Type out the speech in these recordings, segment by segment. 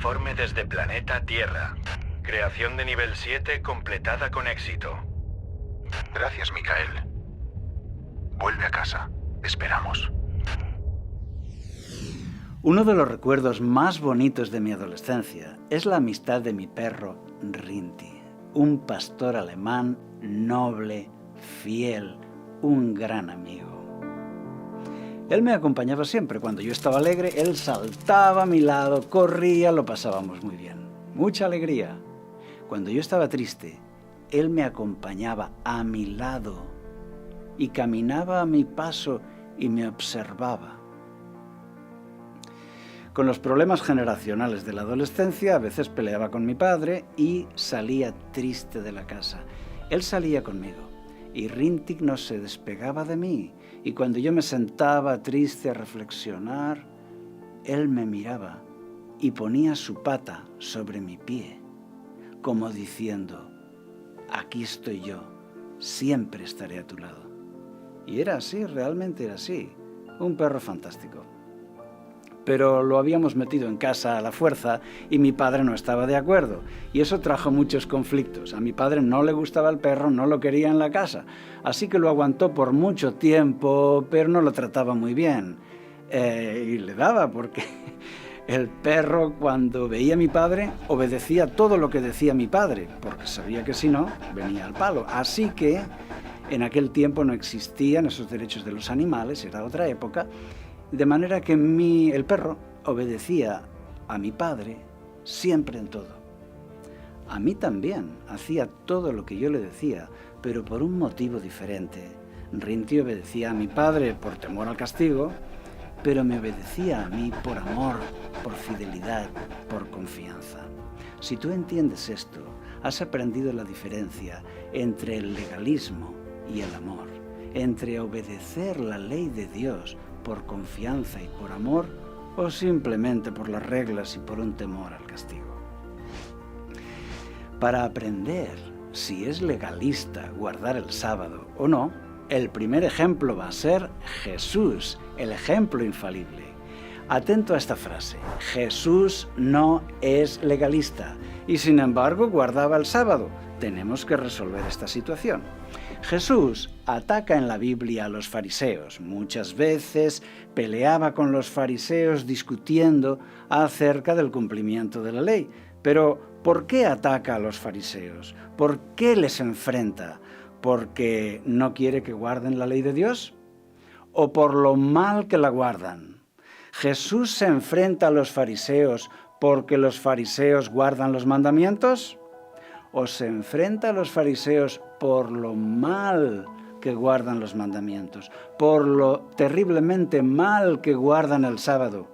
informe desde planeta Tierra. Creación de nivel 7 completada con éxito. Gracias, Mikael. Vuelve a casa. Esperamos. Uno de los recuerdos más bonitos de mi adolescencia es la amistad de mi perro Rinti, un pastor alemán noble, fiel, un gran amigo. Él me acompañaba siempre. Cuando yo estaba alegre, él saltaba a mi lado, corría, lo pasábamos muy bien. Mucha alegría. Cuando yo estaba triste, él me acompañaba a mi lado y caminaba a mi paso y me observaba. Con los problemas generacionales de la adolescencia, a veces peleaba con mi padre y salía triste de la casa. Él salía conmigo y Rintik no se despegaba de mí. Y cuando yo me sentaba triste a reflexionar, él me miraba y ponía su pata sobre mi pie, como diciendo, aquí estoy yo, siempre estaré a tu lado. Y era así, realmente era así, un perro fantástico. Pero lo habíamos metido en casa a la fuerza y mi padre no estaba de acuerdo. Y eso trajo muchos conflictos. A mi padre no le gustaba el perro, no lo quería en la casa. Así que lo aguantó por mucho tiempo, pero no lo trataba muy bien. Y le daba porque el perro, cuando veía a mi padre, obedecía todo lo que decía mi padre, porque sabía que si no, venía al palo. Así que en aquel tiempo no existían esos derechos de los animales, era otra época. De manera que el perro obedecía a mi padre siempre en todo. A mí también, hacía todo lo que yo le decía, pero por un motivo diferente. Rinti obedecía a mi padre por temor al castigo, pero me obedecía a mí por amor, por fidelidad, por confianza. Si tú entiendes esto, has aprendido la diferencia entre el legalismo y el amor, entre obedecer la ley de Dios por confianza y por amor, o simplemente por las reglas y por un temor al castigo. Para aprender si es legalista guardar el sábado o no, el primer ejemplo va a ser Jesús, el ejemplo infalible. Atento a esta frase: Jesús no es legalista y sin embargo guardaba el sábado. Tenemos que resolver esta situación. Jesús ataca en la Biblia a los fariseos. Muchas veces peleaba con los fariseos discutiendo acerca del cumplimiento de la ley. Pero, ¿por qué ataca a los fariseos? ¿Por qué les enfrenta? ¿Porque no quiere que guarden la ley de Dios? ¿O por lo mal que la guardan? ¿Jesús se enfrenta a los fariseos porque los fariseos guardan los mandamientos? ¿O se enfrenta a los fariseos por lo mal que guardan los mandamientos, por lo terriblemente mal que guardan el sábado,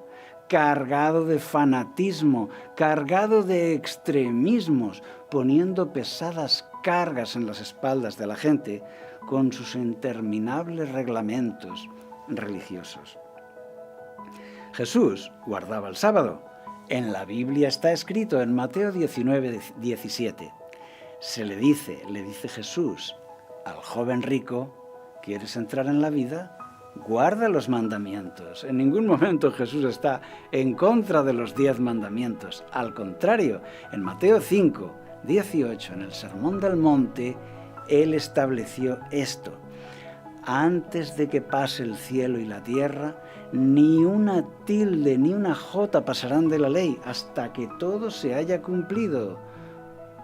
cargado de fanatismo, cargado de extremismos, poniendo pesadas cargas en las espaldas de la gente con sus interminables reglamentos religiosos? Jesús guardaba el sábado. En la Biblia está escrito en Mateo 19, 17. Le dice Jesús al joven rico: ¿quieres entrar en la vida? Guarda los mandamientos. En ningún momento Jesús está en contra de los 10 mandamientos. Al contrario, en Mateo 5, 18, en el Sermón del Monte, Él estableció esto: antes de que pase el cielo y la tierra, ni una tilde ni una jota pasarán de la ley hasta que todo se haya cumplido.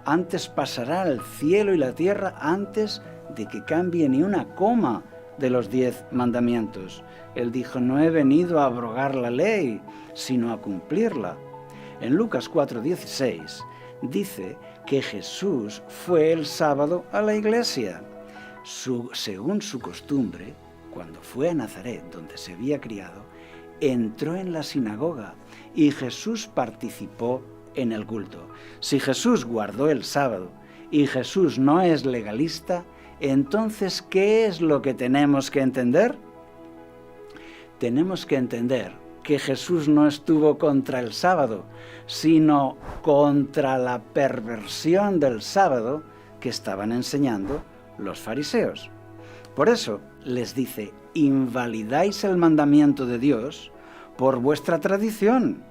Antes pasará el cielo y la tierra antes de que cambie ni una coma de los 10 mandamientos. Él dijo: no he venido a abrogar la ley, sino a cumplirla. En Lucas 4:16 dice que Jesús fue el sábado a la iglesia. Según su costumbre, cuando fue a Nazaret, donde se había criado, entró en la sinagoga y Jesús participó en el culto. Si Jesús guardó el sábado y Jesús no es legalista, entonces, ¿qué es lo que tenemos que entender? Tenemos que entender que Jesús no estuvo contra el sábado, sino contra la perversión del sábado que estaban enseñando los fariseos. Por eso les dice: invalidáis el mandamiento de Dios por vuestra tradición.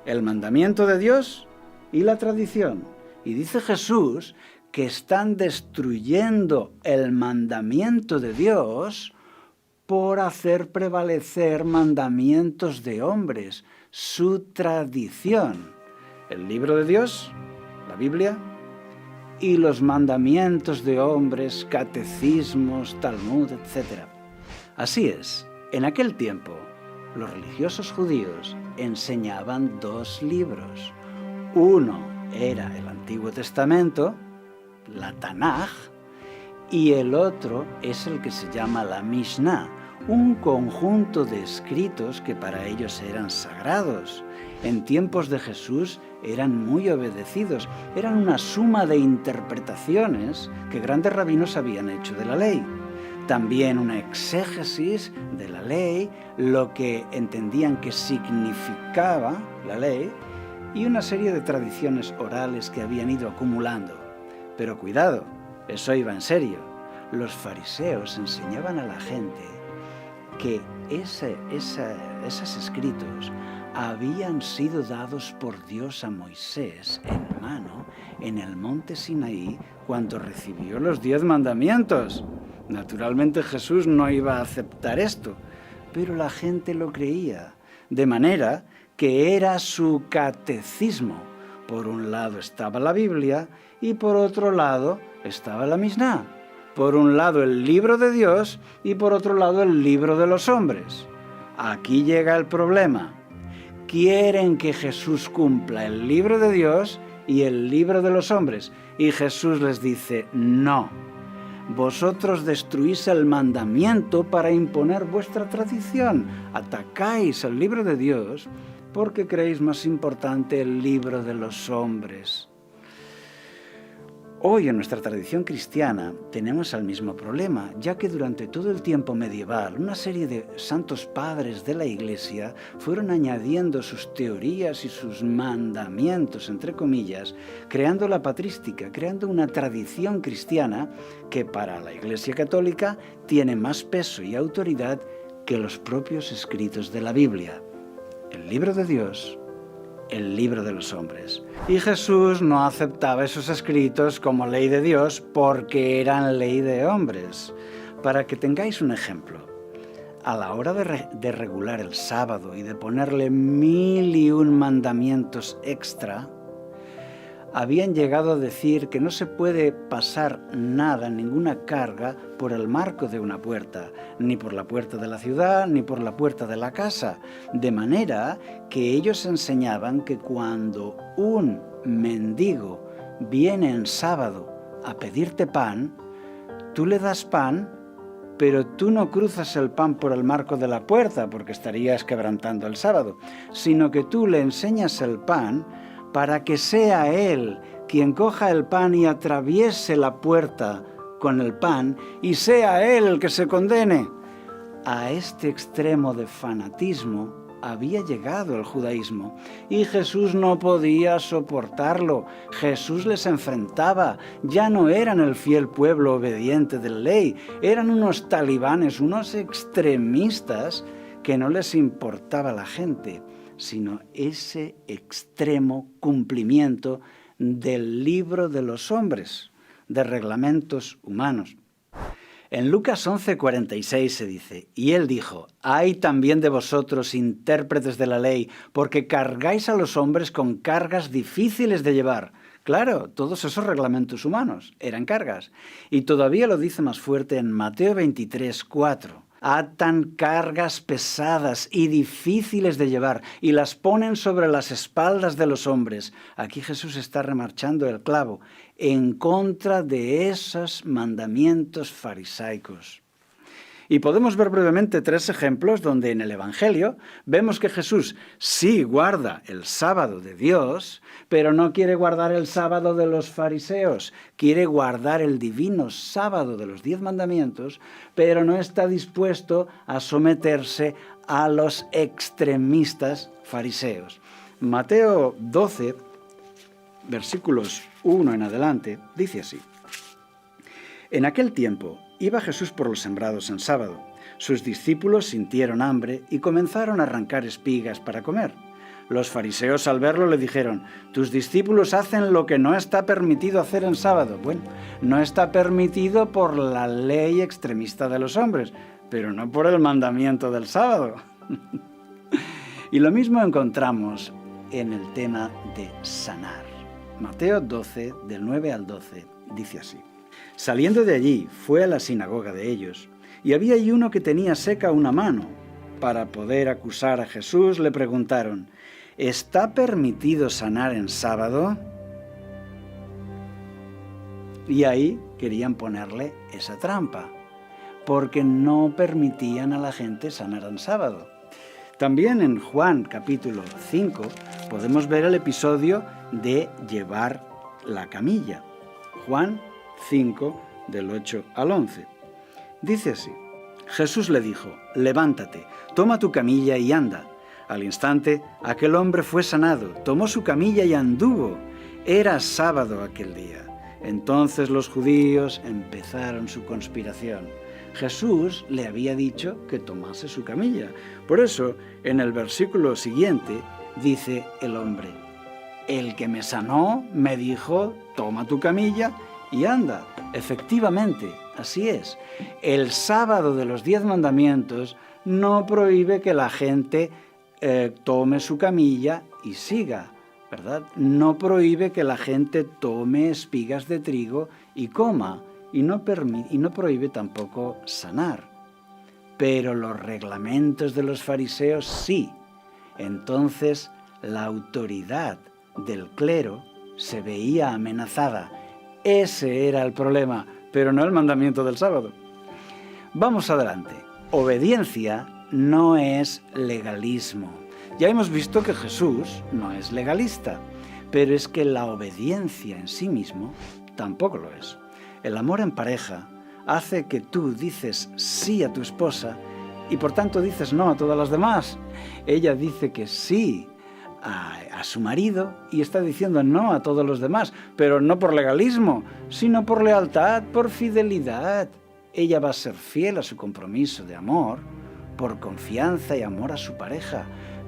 el mandamiento de Dios y la tradición. Y dice Jesús que están destruyendo el mandamiento de Dios por hacer prevalecer mandamientos de hombres, su tradición. El libro de Dios, la Biblia, y los mandamientos de hombres, catecismos, Talmud, etc. Así es, en aquel tiempo, los religiosos judíos enseñaban dos libros. Uno era el Antiguo Testamento, la Tanaj, y el otro es el que se llama la Mishnah, un conjunto de escritos que para ellos eran sagrados. En tiempos de Jesús eran muy obedecidos, eran una suma de interpretaciones que grandes rabinos habían hecho de la ley. También una exégesis de la ley, lo que entendían que significaba la ley, y una serie de tradiciones orales que habían ido acumulando. Pero cuidado, eso iba en serio. Los fariseos enseñaban a la gente que esos escritos habían sido dados por Dios a Moisés en mano en el monte Sinaí cuando recibió los 10 mandamientos. Naturalmente Jesús no iba a aceptar esto, pero la gente lo creía, de manera que era su catecismo. Por un lado estaba la Biblia y por otro lado estaba la Mishnah. Por un lado el libro de Dios y por otro lado el libro de los hombres. Aquí llega el problema. Quieren que Jesús cumpla el libro de Dios y el libro de los hombres. Y Jesús les dice, no. Vosotros destruís el mandamiento para imponer vuestra tradición. Atacáis el libro de Dios porque creéis más importante el libro de los hombres. Hoy en nuestra tradición cristiana tenemos el mismo problema, ya que durante todo el tiempo medieval una serie de santos padres de la Iglesia fueron añadiendo sus teorías y sus mandamientos, entre comillas, creando la patrística, creando una tradición cristiana que para la Iglesia católica tiene más peso y autoridad que los propios escritos de la Biblia. El libro de Dios, el libro de los hombres. Y Jesús no aceptaba esos escritos como ley de Dios porque eran ley de hombres. Para que tengáis un ejemplo, a la hora de regular el sábado y de ponerle 1001 mandamientos extra, habían llegado a decir que no se puede pasar nada, ninguna carga, por el marco de una puerta, ni por la puerta de la ciudad, ni por la puerta de la casa. De manera que ellos enseñaban que cuando un mendigo viene en sábado a pedirte pan, tú le das pan, pero tú no cruzas el pan por el marco de la puerta, porque estarías quebrantando el sábado, sino que tú le enseñas el pan para que sea él quien coja el pan y atraviese la puerta con el pan y sea él el que se condene. A este extremo de fanatismo había llegado el judaísmo y Jesús no podía soportarlo. Jesús les enfrentaba. Ya no eran el fiel pueblo obediente de la ley, eran unos talibanes, unos extremistas que no les importaba la gente, sino ese extremo cumplimiento del libro de los hombres, de reglamentos humanos. En Lucas 11:46 se dice, y él dijo, «Hay también de vosotros intérpretes de la ley, porque cargáis a los hombres con cargas difíciles de llevar». Claro, todos esos reglamentos humanos eran cargas. Y todavía lo dice más fuerte en Mateo 23:4. Atan cargas pesadas y difíciles de llevar y las ponen sobre las espaldas de los hombres. Aquí Jesús está remarchando el clavo en contra de esos mandamientos farisaicos. Y podemos ver brevemente 3 ejemplos donde en el Evangelio vemos que Jesús sí guarda el sábado de Dios, pero no quiere guardar el sábado de los fariseos. Quiere guardar el divino sábado de los 10 mandamientos, pero no está dispuesto a someterse a los extremistas fariseos. Mateo 12, versículos 1 en adelante, dice así. En aquel tiempo iba Jesús por los sembrados en sábado. Sus discípulos sintieron hambre y comenzaron a arrancar espigas para comer. Los fariseos al verlo le dijeron: tus discípulos hacen lo que no está permitido hacer en sábado. Bueno, no está permitido por la ley extremista de los hombres, pero no por el mandamiento del sábado. Y lo mismo encontramos en el tema de sanar. Mateo 12, del 9 al 12, dice así: saliendo de allí, fue a la sinagoga de ellos, y había allí uno que tenía seca una mano. Para poder acusar a Jesús, le preguntaron: ¿está permitido sanar en sábado? Y ahí querían ponerle esa trampa, porque no permitían a la gente sanar en sábado. También en Juan capítulo 5 podemos ver el episodio de llevar la camilla. Juan 5, del 8 al 11. Dice así: Jesús le dijo: levántate, toma tu camilla y anda. Al instante, aquel hombre fue sanado, tomó su camilla y anduvo. Era sábado aquel día. Entonces los judíos empezaron su conspiración. Jesús le había dicho que tomase su camilla. Por eso, en el versículo siguiente, dice el hombre: el que me sanó me dijo: toma tu camilla y anda. Efectivamente, así es. El sábado de los 10 mandamientos no prohíbe que la gente tome su camilla y siga, ¿verdad? No prohíbe que la gente tome espigas de trigo y coma, y no prohíbe tampoco sanar. Pero los reglamentos de los fariseos sí. Entonces la autoridad del clero se veía amenazada. Ese era el problema, pero no el mandamiento del sábado. Vamos adelante. Obediencia no es legalismo. Ya hemos visto que Jesús no es legalista, pero es que la obediencia en sí mismo tampoco lo es. El amor en pareja hace que tú dices sí a tu esposa y por tanto dices no a todas las demás. Ella dice que sí a su marido y está diciendo no a todos los demás, pero no por legalismo, sino por lealtad, por fidelidad. Ella va a ser fiel a su compromiso de amor por confianza y amor a su pareja,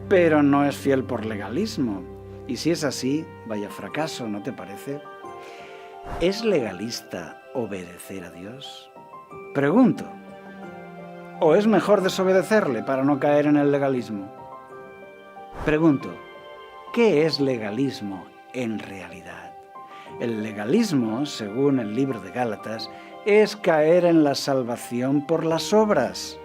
pero no es fiel por legalismo. Y si es así, vaya fracaso, ¿no te parece? ¿Es legalista obedecer a Dios? Pregunto. ¿O es mejor desobedecerle para no caer en el legalismo? Pregunto. ¿Qué es legalismo en realidad? El legalismo, según el libro de Gálatas, es caer en la salvación por las obras.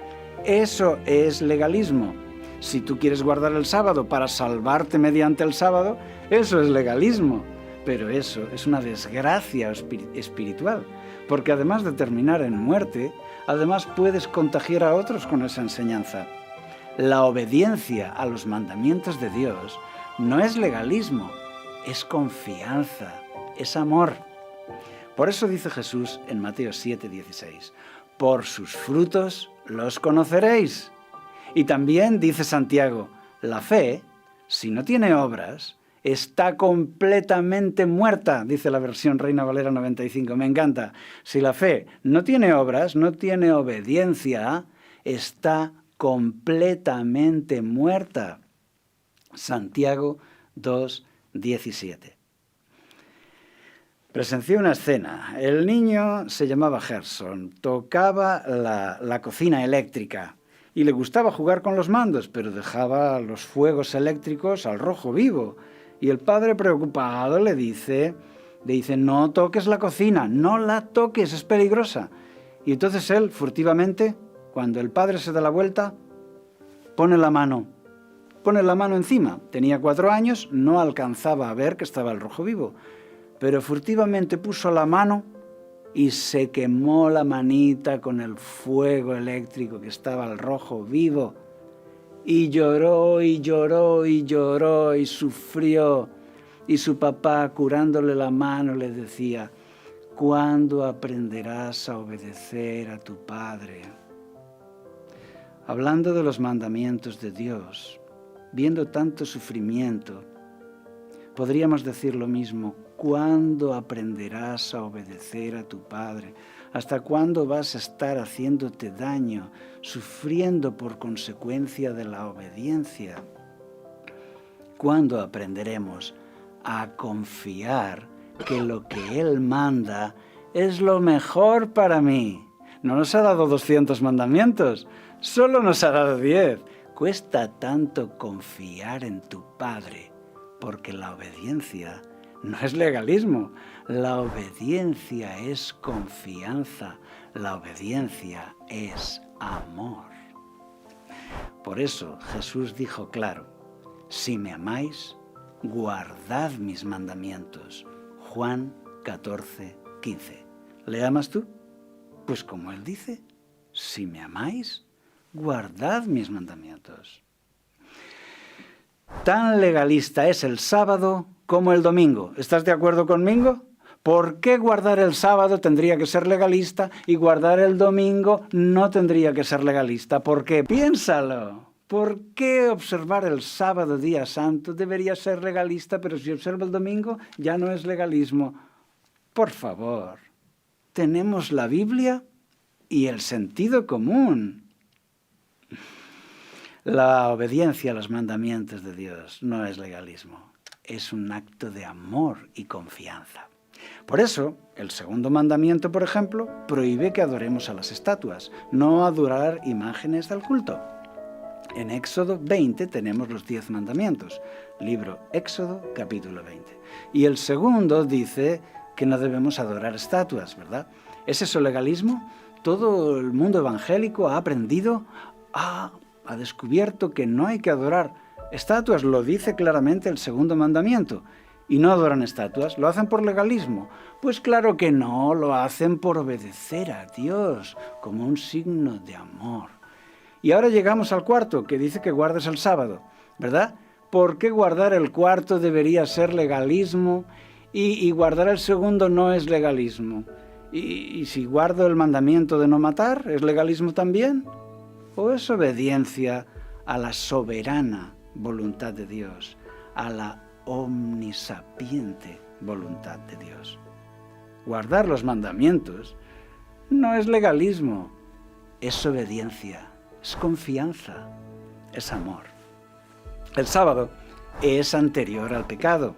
Eso es legalismo. Si tú quieres guardar el sábado para salvarte mediante el sábado, eso es legalismo. Pero eso es una desgracia espiritual, porque además de terminar en muerte, además puedes contagiar a otros con esa enseñanza. La obediencia a los mandamientos de Dios no es legalismo, es confianza, es amor. Por eso dice Jesús en Mateo 7:16, por sus frutos los conoceréis. Y también dice Santiago, la fe, si no tiene obras, está completamente muerta, dice la versión Reina Valera 95, me encanta. Si la fe no tiene obras, no tiene obediencia, está completamente muerta. Santiago 2:17. Presencié una escena. El niño se llamaba Gerson, tocaba la cocina eléctrica y le gustaba jugar con los mandos, pero dejaba los fuegos eléctricos al rojo vivo. Y el padre, preocupado, le dice, no toques la cocina, no la toques, es peligrosa. Y entonces él, furtivamente, cuando el padre se da la vuelta, pone la mano encima. Tenía 4 años, no alcanzaba a ver que estaba el rojo vivo, pero furtivamente puso la mano y se quemó la manita con el fuego eléctrico que estaba al rojo vivo. Y lloró y lloró y lloró y sufrió. Y su papá, curándole la mano, le decía, ¿cuándo aprenderás a obedecer a tu padre? Hablando de los mandamientos de Dios, viendo tanto sufrimiento, podríamos decir lo mismo. ¿Cuándo aprenderás a obedecer a tu padre? ¿Hasta cuándo vas a estar haciéndote daño, sufriendo por consecuencia de la obediencia? cuando aprenderemos a confiar que lo que Él manda es lo mejor para mí. No nos ha dado 200 mandamientos, solo nos ha dado 10. Cuesta tanto confiar en tu Padre, porque la obediencia no es legalismo, la obediencia es confianza, la obediencia es amor. Por eso Jesús dijo claro, si me amáis, guardad mis mandamientos. Juan 14, 15. ¿Le amas tú? Pues como Él dice, si me amáis, guardad mis mandamientos. Tan legalista es el sábado como el domingo. ¿Estás de acuerdo conmigo? ¿Por qué guardar el sábado tendría que ser legalista y guardar el domingo no tendría que ser legalista? ¿Por qué? Piénsalo. ¿Por qué observar el sábado, día santo, debería ser legalista, pero si observa el domingo ya no es legalismo? Por favor, tenemos la Biblia y el sentido común. La obediencia a los mandamientos de Dios no es legalismo, es un acto de amor y confianza. Por eso, el segundo mandamiento, por ejemplo, prohíbe que adoremos a las estatuas, no adorar imágenes del culto. En Éxodo 20 tenemos los 10 mandamientos, libro Éxodo, capítulo 20. Y el segundo dice que no debemos adorar estatuas, ¿verdad? ¿Es eso legalismo? Todo el mundo evangélico ha aprendido, ha descubierto que no hay que adorar estatuas, lo dice claramente el segundo mandamiento. Y no adoran estatuas, ¿lo hacen por legalismo? Pues claro que no, lo hacen por obedecer a Dios, como un signo de amor. Y ahora llegamos al cuarto, que dice que guardes el sábado, ¿verdad? ¿Por qué guardar el cuarto debería ser legalismo y guardar el segundo no es legalismo? ¿Y si guardo el mandamiento de no matar, es legalismo también? ¿O es obediencia a la soberana voluntad de Dios, a la omnisapiente voluntad de Dios? Guardar los mandamientos no es legalismo, es obediencia. Es confianza, es amor. El sábado es anterior al pecado.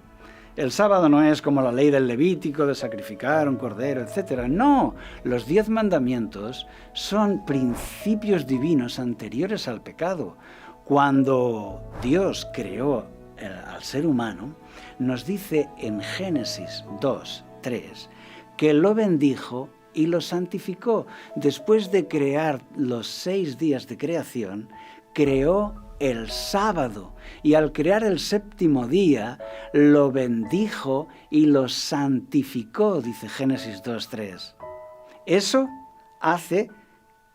El sábado no es como la ley del Levítico de sacrificar un cordero, etc. No, los 10 mandamientos son principios divinos anteriores al pecado. Cuando Dios creó al ser humano, nos dice en Génesis 2, 3, que lo bendijo y lo santificó. Después de crear los 6 días de creación, creó el sábado y al crear el séptimo día lo bendijo y lo santificó, dice Génesis 2:3. Eso hace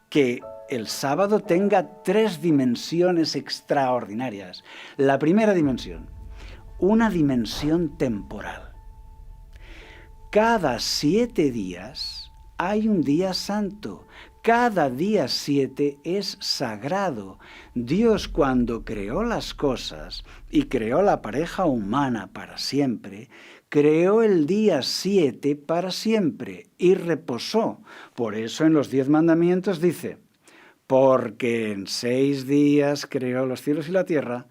que el sábado tenga 3 dimensiones extraordinarias. La primera dimensión, una dimensión temporal. Cada 7 días hay un día santo. Cada día 7 es sagrado. Dios, cuando creó las cosas y creó la pareja humana para siempre, creó el día 7 para siempre y reposó. Por eso en los 10 mandamientos dice, porque en 6 días creó los cielos y la tierra,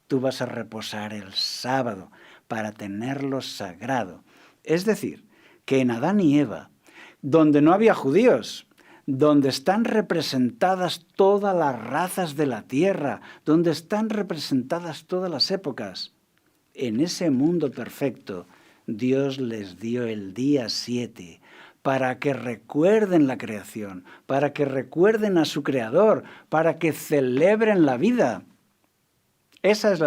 tú vas a reposar el sábado para tenerlo sagrado. Es decir, que en Adán y Eva, donde no había judíos, donde están representadas todas las razas de la tierra, donde están representadas todas las épocas, en ese mundo perfecto, Dios les dio el día 7 para que recuerden la creación, para que recuerden a su Creador, para que celebren la vida. Esa es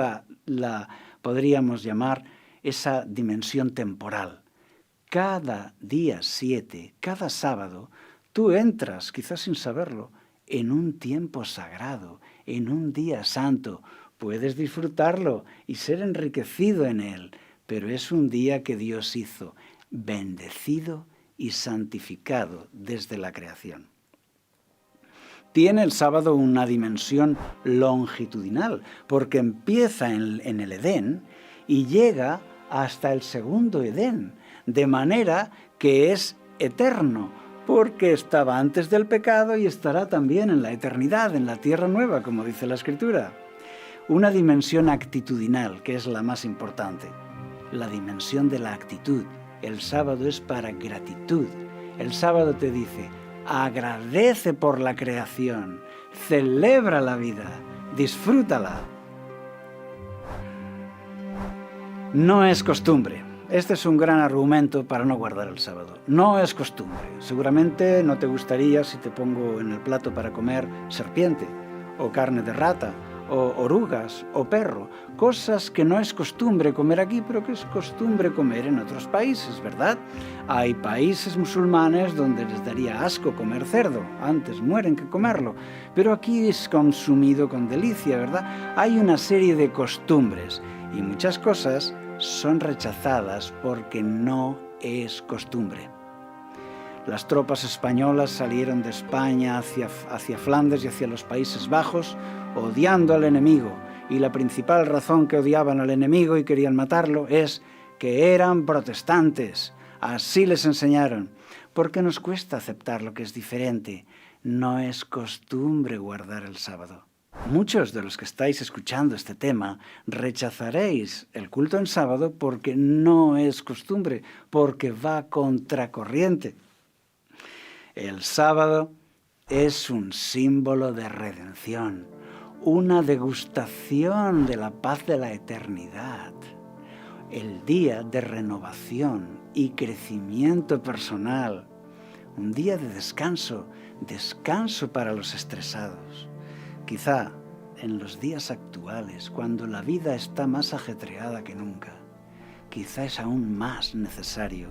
podríamos llamar, esa dimensión temporal. Cada día 7, cada sábado, tú entras, quizás sin saberlo, en un tiempo sagrado, en un día santo. Puedes disfrutarlo y ser enriquecido en él, pero es un día que Dios hizo, bendecido y santificado desde la creación. Tiene el sábado una dimensión longitudinal, porque empieza en el Edén y llega hasta el segundo Edén, de manera que es eterno, porque estaba antes del pecado y estará también en la eternidad, en la tierra nueva, como dice la Escritura. una dimensión actitudinal, que es la más importante, la dimensión de la actitud. El sábado es para gratitud. El sábado te dice, agradece por la creación, celebra la vida, disfrútala. No es costumbre. Este es un gran argumento para no guardar el sábado. No es costumbre. Seguramente no te gustaría si te pongo en el plato para comer serpiente, o carne de rata, o orugas, o perro. Cosas que no es costumbre comer aquí, pero que es costumbre comer en otros países, ¿verdad? Hay países musulmanes donde les daría asco comer cerdo. Antes mueren que comerlo. Pero aquí es consumido con delicia, ¿verdad? Hay una serie de costumbres y muchas cosas son rechazadas porque no es costumbre. Las tropas españolas salieron de España hacia Flandes y hacia los Países Bajos odiando al enemigo, y la principal razón que odiaban al enemigo y querían matarlo es que eran protestantes. Así les enseñaron. Porque nos cuesta aceptar lo que es diferente. No es costumbre guardar el sábado. Muchos de los que estáis escuchando este tema rechazaréis el culto en sábado porque no es costumbre, porque va contracorriente. El sábado es un símbolo de redención, una degustación de la paz de la eternidad, el día de renovación y crecimiento personal, un día de descanso para los estresados. Quizá en los días actuales, cuando la vida está más ajetreada que nunca, quizá es aún más necesario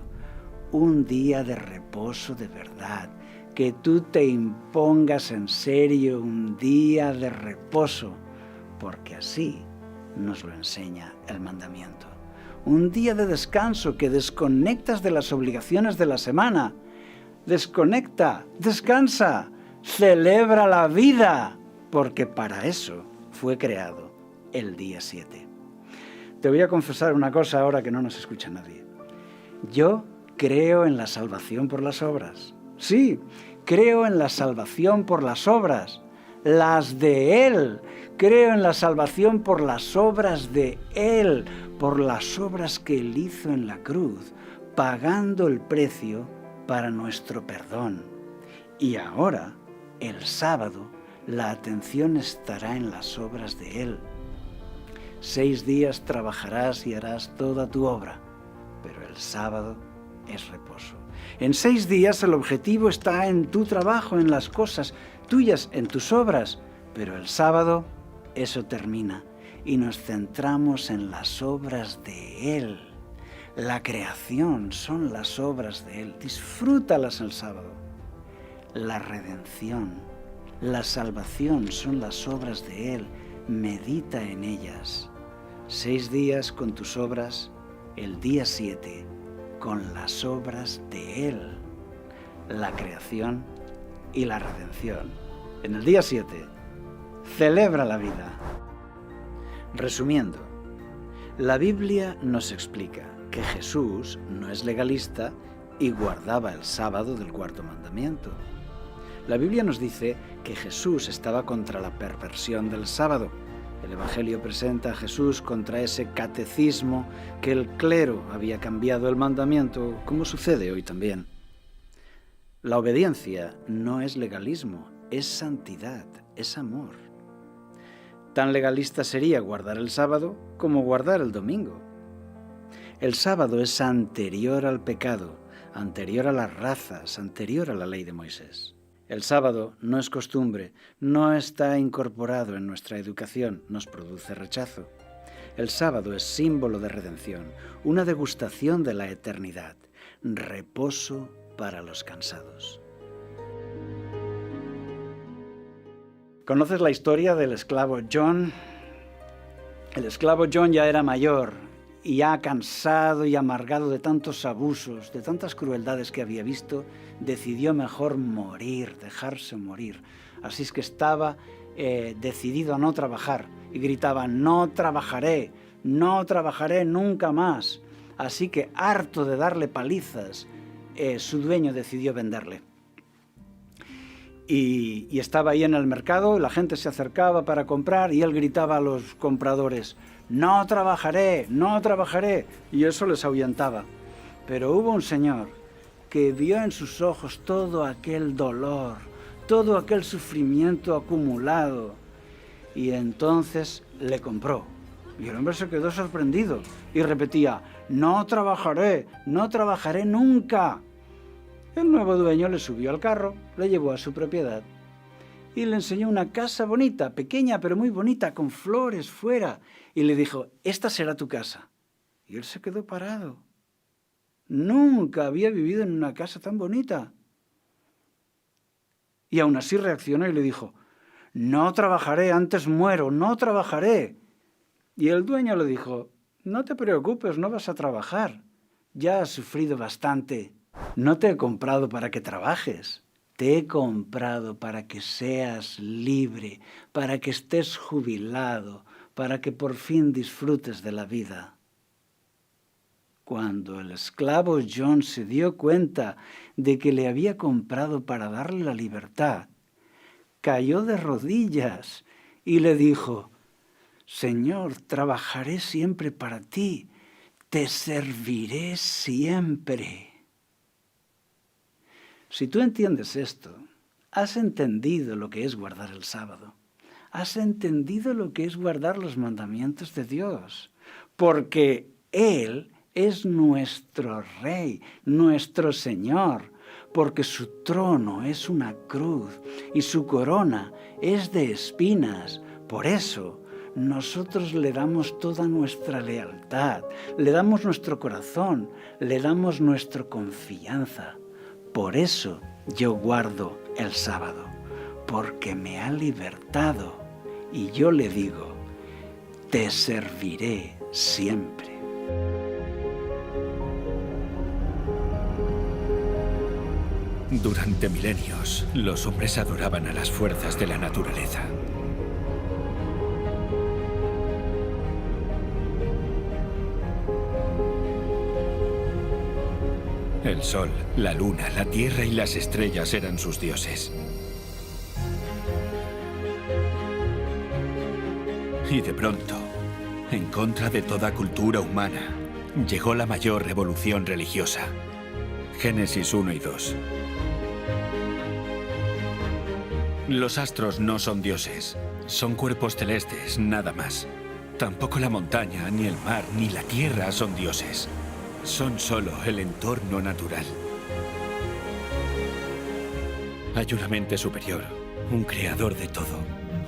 un día de reposo de verdad, que tú te impongas en serio un día de reposo, porque así nos lo enseña el mandamiento. Un día de descanso que desconectas de las obligaciones de la semana. Desconecta, descansa, celebra la vida, porque para eso fue creado el día 7. Te voy a confesar una cosa ahora que no nos escucha nadie. Yo creo en la salvación por las obras. Sí, creo en la salvación por las obras, las de Él. Creo en la salvación por las obras de Él, por las obras que Él hizo en la cruz, pagando el precio para nuestro perdón. Y ahora, el sábado, la atención estará en las obras de Él. 6 días trabajarás y harás toda tu obra, pero el sábado es reposo. En 6 días el objetivo está en tu trabajo, en las cosas tuyas, en tus obras, pero el sábado eso termina y nos centramos en las obras de Él. La creación son las obras de Él. Disfrútalas el sábado. La redención, la salvación son las obras de Él. Medita en ellas. 6 días con tus obras, el día 7 con las obras de Él, la creación y la redención. En el día 7, celebra la vida. Resumiendo, la Biblia nos explica que Jesús no es legalista y guardaba el sábado del 4º mandamiento. La Biblia nos dice que Jesús estaba contra la perversión del sábado. El Evangelio presenta a Jesús contra ese catecismo que el clero había cambiado el mandamiento, como sucede hoy también. La obediencia no es legalismo, es santidad, es amor. Tan legalista sería guardar el sábado como guardar el domingo. El sábado es anterior al pecado, anterior a las razas, anterior a la ley de Moisés. El sábado no es costumbre, no está incorporado en nuestra educación, nos produce rechazo. El sábado es símbolo de redención, una degustación de la eternidad, reposo para los cansados. ¿Conoces la historia del esclavo John? El esclavo John ya era mayor y ya cansado y amargado de tantos abusos, de tantas crueldades que había visto, decidió mejor morir, dejarse morir. Así es que estaba decidido a no trabajar y gritaba, no trabajaré nunca más. Así que, harto de darle palizas, su dueño decidió venderle. Y estaba ahí en el mercado, la gente se acercaba para comprar y él gritaba a los compradores: no trabajaré, no trabajaré. Y eso les ahuyentaba. Pero hubo un señor que vio en sus ojos todo aquel dolor, todo aquel sufrimiento acumulado, y entonces le compró. Y el hombre se quedó sorprendido y repetía: no trabajaré nunca. El nuevo dueño le subió al carro, le llevó a su propiedad y le enseñó una casa bonita, pequeña pero muy bonita, con flores fuera, y le dijo: esta será tu casa. Y él se quedó parado. Nunca había vivido en una casa tan bonita. Y aún así reaccionó y le dijo: no trabajaré, antes muero, no trabajaré. Y el dueño le dijo: no te preocupes, no vas a trabajar. Ya has sufrido bastante. No te he comprado para que trabajes. Te he comprado para que seas libre, para que estés jubilado, para que por fin disfrutes de la vida. Cuando el esclavo John se dio cuenta de que le había comprado para darle la libertad, cayó de rodillas y le dijo: Señor, trabajaré siempre para ti, te serviré siempre. Si tú entiendes esto, has entendido lo que es guardar el sábado. Has entendido lo que es guardar los mandamientos de Dios, porque Él es nuestro Rey, nuestro Señor, porque su trono es una cruz y su corona es de espinas. Por eso nosotros le damos toda nuestra lealtad, le damos nuestro corazón, le damos nuestra confianza. Por eso yo guardo el sábado, porque me ha libertado y yo le digo: te serviré siempre. Durante milenios, los hombres adoraban a las fuerzas de la naturaleza. El sol, la luna, la tierra y las estrellas eran sus dioses. Y de pronto, en contra de toda cultura humana, llegó la mayor revolución religiosa. Génesis 1 y 2. Los astros no son dioses, son cuerpos celestes, nada más. Tampoco la montaña, ni el mar, ni la tierra son dioses. Son solo el entorno natural. Hay una mente superior, un creador de todo,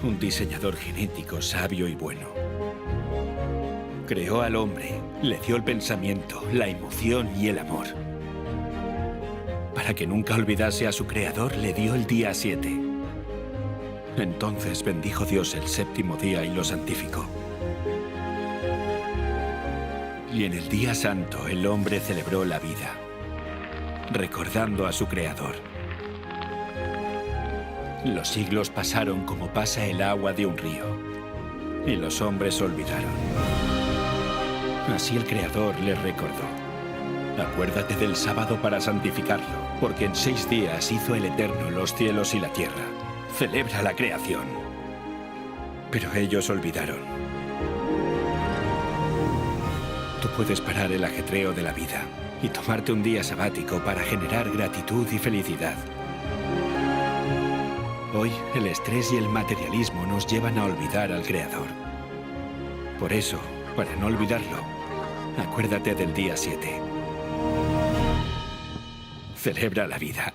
un diseñador genético sabio y bueno. Creó al hombre, le dio el pensamiento, la emoción y el amor. Para que nunca olvidase a su creador, le dio el día 7. Entonces bendijo Dios el séptimo día y lo santificó. Y en el día santo el hombre celebró la vida, recordando a su creador. Los siglos pasaron como pasa el agua de un río, y los hombres olvidaron. Así el creador les recordó: acuérdate del sábado para santificarlo, porque en 6 días hizo el Eterno los cielos y la tierra. Celebra la creación. Pero ellos olvidaron. Tú puedes parar el ajetreo de la vida y tomarte un día sabático para generar gratitud y felicidad. Hoy, el estrés y el materialismo nos llevan a olvidar al Creador. Por eso, para no olvidarlo, acuérdate del día 7. Celebra la vida.